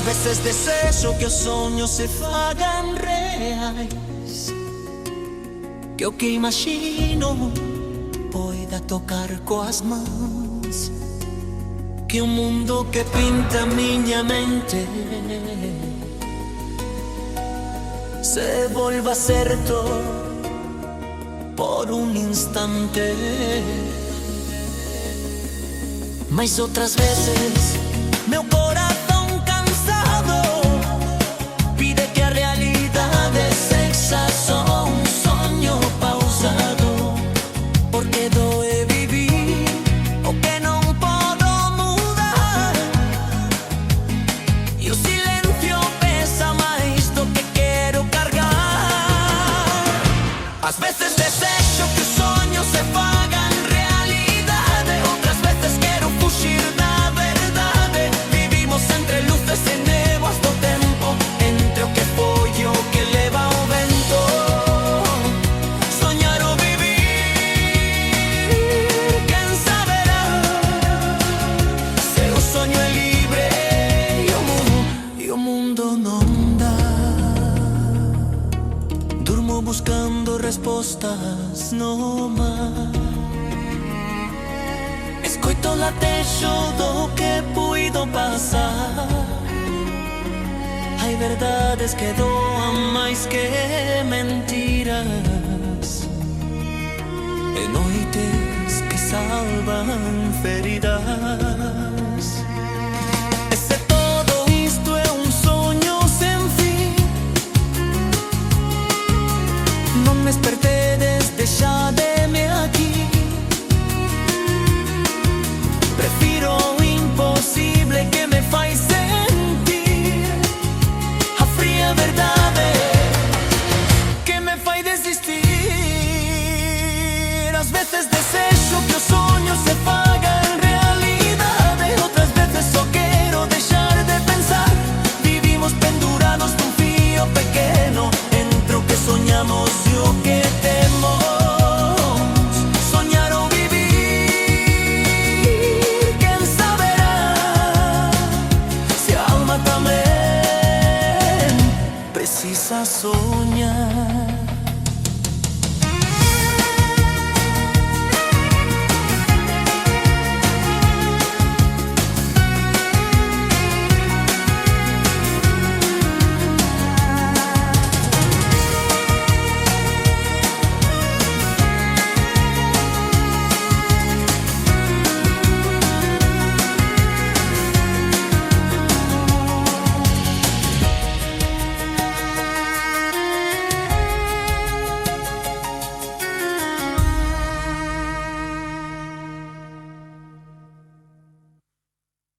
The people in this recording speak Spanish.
vezes desejo que os sonhos se fagan reais, que o que imagino poida tocar coas mãos, que o mundo que pinta miña mente se volva certo por un instante. Mas outras veces meu corazón cansado pide que a realidade sexa só un soño pausado, porque doe vivir o que non podo mudar, e o silencio pesa máis do que quero cargar. Ás veces desexo que os soños se fagan realidade, outras veces quero fuxir da verdade. Vivimos entre luces e néboas do tempo, entre o que foi e o que leva o vento. Soñar ou vivir, quen saberá? Se o soño é libre e o mundo non dá. Durmo buscando respostas no mar, escoito o latexo do que puido pasar. Hai verdades que doan máis que mentiras, e noites que salvan feridas. E se todo isto é un soño sen fin, non me espertedes, deixademe aquí. Prefiro o imposible que me fai sentir a fría verdade que me fai desistir. Ás veces desexo que os soños se fagan realidade, outras veces só quero deixar de pensar. Vivimos pendurados dun fío pequeno entre o que soñamos e o que temos. Soñar ou vivir, quen saberá? Se a alma tamén precisa soñar.